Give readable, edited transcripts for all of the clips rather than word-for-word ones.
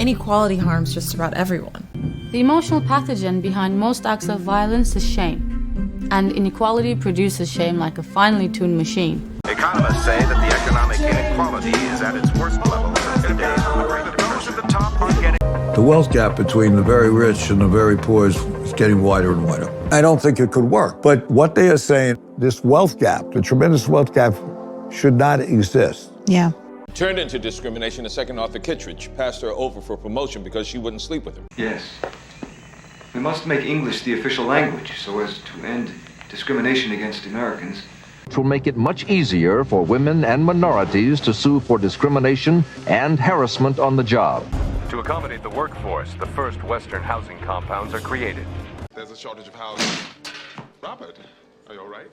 Inequality harms just about everyone. The emotional pathogen behind most acts of violence is shame. And inequality produces shame like a finely tuned machine. Economists say that the economic inequality is at its worst level in days of the Great Depression. The top are getting... The wealth gap between the very rich and the very poor is getting wider and wider. I don't think it could work. But what they are saying, this wealth gap, the tremendous wealth gap, should not exist. Yeah. Turned into discrimination, the second Arthur Kittredge passed her over for promotion because she wouldn't sleep with him. Yes. We must make English the official language so as to end discrimination against Americans. It will make it much easier for women and minorities to sue for discrimination and harassment on the job. To accommodate the workforce, the first Western housing compounds are created. There's a shortage of housing. Robert, are you all right?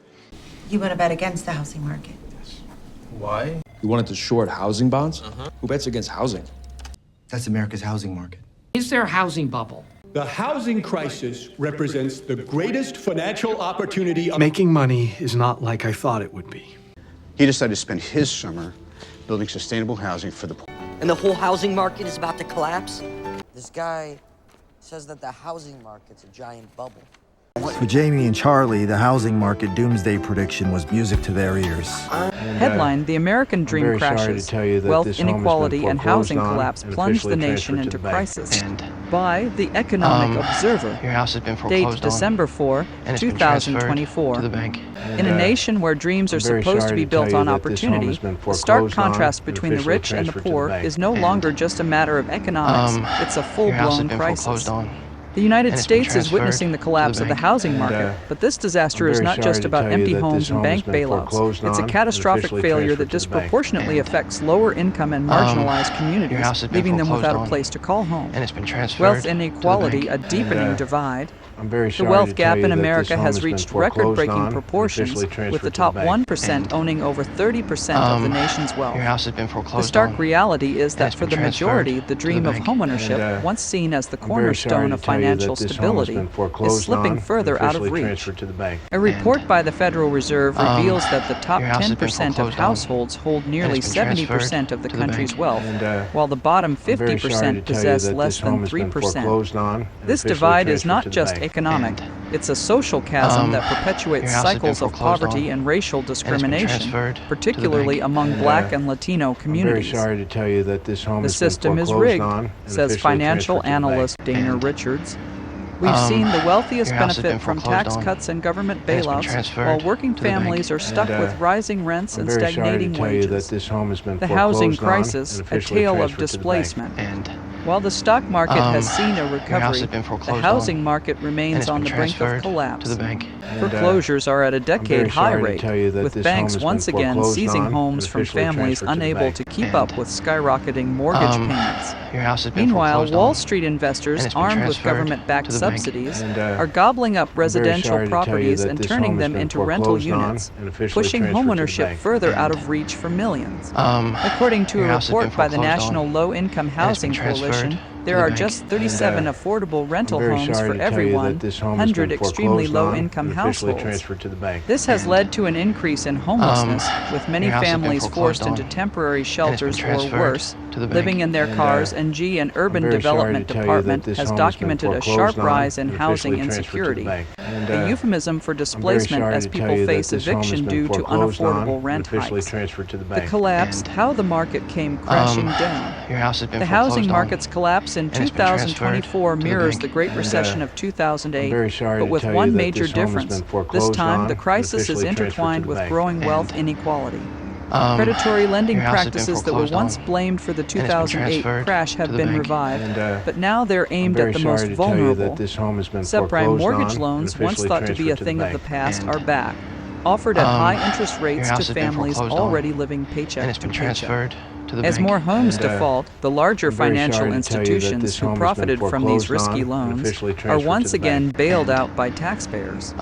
You want to bet against the housing market? Why? You wanted to short housing bonds? Who bets against housing? That's America's housing market. Is there a housing bubble? The housing crisis represents the greatest financial opportunity. Making money is not like I thought it would be. He decided to spend his summer building sustainable housing for the poor. And the whole housing market is about to collapse? This guy says that the housing market's a giant bubble. For Jamie and Charlie, the housing market doomsday prediction was music to their ears. Headline, The American Dream Crashes. Wealth inequality and housing collapse plunge the nation into crisis. By The Economic Observer. Your house has been foreclosed Date December 4, 2024. To the bank. In a nation where dreams are supposed to be built on opportunity, the stark contrast between the rich and the poor is no longer just a matter of economics, it's a full-blown crisis. The United States is witnessing the collapse of the housing market, but this disaster is not just about empty homes and bank bailouts. It's a catastrophic failure that disproportionately affects lower-income and marginalized communities, leaving them without a place to call home. Wealth inequality, a deepening divide. The wealth gap in America has reached record-breaking proportions, with the top 1% owning over 30% of the nation's wealth. The stark reality is that for the majority, the dream of homeownership, once seen as the cornerstone of financial stability, is slipping further out of reach. A report by the Federal Reserve reveals that the top 10% of households hold nearly 70% of the country's wealth, while the bottom 50% possess less than 3%. This divide is not just economic. It's a social chasm that perpetuates cycles of poverty and racial discrimination, particularly among Black and Latino communities. The system is rigged, says financial analyst Dana Richards. We've seen the wealthiest benefit from tax cuts and government bailouts, while working families are stuck with rising rents and stagnating wages. The housing crisis, a tale of displacement. While the stock market has seen a recovery, the housing market remains on the brink of collapse. Foreclosures are at a decade-high rate, with banks once again seizing homes from families unable to keep up with skyrocketing mortgage payments. Meanwhile, Wall Street investors, armed with government-backed subsidies, are gobbling up residential properties and turning them into rental units, pushing homeownership further out of reach for millions. According to a report by the National Low-Income Housing Coalition, there are just 37 affordable rental homes for every 100 extremely low-income households. This has led to an increase in homelessness, with many families forced into temporary shelters or worse, living in their cars, and an urban development department has documented a sharp rise in housing insecurity, a euphemism for displacement as people face eviction due to unaffordable rent hikes. The collapse, how the market came crashing down. The housing market's collapse in 2024 mirrors the Great Recession of 2008, but with one major difference. This time, the crisis is intertwined with growing wealth inequality. Predatory lending practices that were once blamed for the 2008 crash have been revived, but now they're aimed at the most vulnerable. Subprime mortgage loans, once thought to be a thing of the past, are back, offered at high interest rates to families already living paycheck to paycheck. As more homes default, the larger financial institutions who profited from these risky loans are once again bailed out by taxpayers.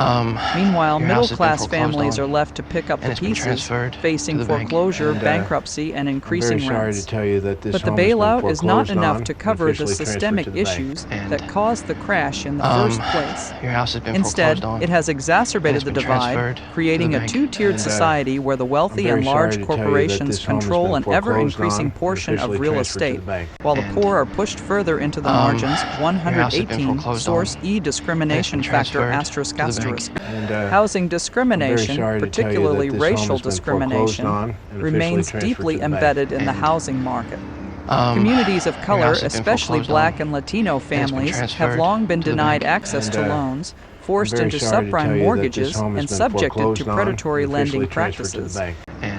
Meanwhile, middle-class families are left to pick up the pieces, facing foreclosure, bankruptcy, and increasing rents. But the bailout is not enough to cover the systemic issues that caused the crash in the first place. Instead, it has exacerbated the divide, creating a two-tiered society where the wealthy and large corporations control an ever-increasing increasing portion of real estate, while the poor are pushed further into the margins. 118, source E, discrimination factor asterisk asterisk. Housing discrimination, particularly racial discrimination, remains deeply embedded in the housing market. Communities of color, especially Black and Latino families, have long been denied access to loans, forced into subprime mortgages, and subjected to predatory lending practices.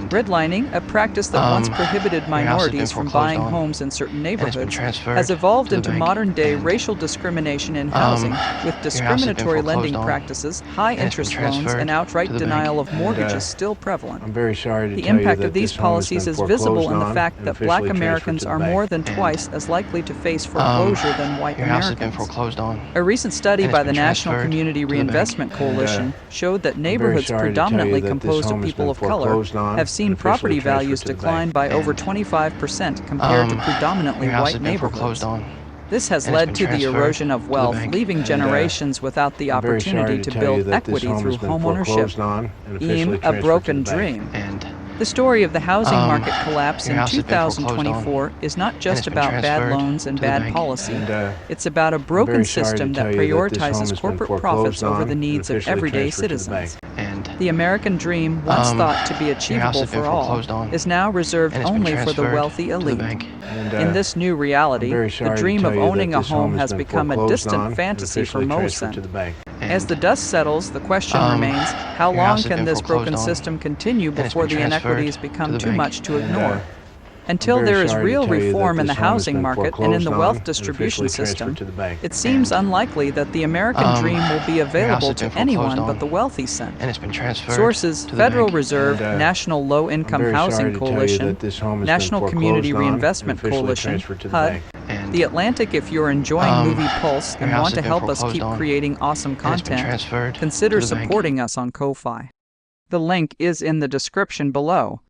Redlining, a practice that once prohibited minorities from buying homes in certain neighborhoods, has evolved into modern-day racial discrimination in housing, with discriminatory lending practices, high interest loans, and outright denial of mortgages still prevalent. The impact of these policies is visible in the fact that Black Americans are more than twice as likely to face foreclosure than white Americans. A recent study by the National Community Reinvestment Coalition showed that neighborhoods predominantly composed of people of color have seen property values decline by over 25% compared to predominantly white neighborhoods. This has led to the erosion of wealth, leaving generations without the opportunity to build equity through homeownership. A broken dream. The story of the housing market collapse in 2024 is not just about bad loans and bad policy. It's about a broken system that prioritizes corporate profits over the needs of everyday citizens. The American dream, once thought to be achievable for all, is now reserved only for the wealthy elite. In this new reality, the dream of owning a home has become a distant fantasy for most. As the dust settles, the question remains, how long can this broken system continue before the inequities become too much to ignore? Until there is real reform in the housing market and in the wealth distribution system, it seems unlikely that the American dream will be available to anyone but the wealthy. Sources: Federal Reserve, National Low-Income Housing Coalition, National Community Reinvestment Coalition, HUD, The Atlantic. If you're enjoying Movie Pulse and want to help us keep creating awesome content, consider supporting us on Ko-Fi. The link is in the description below.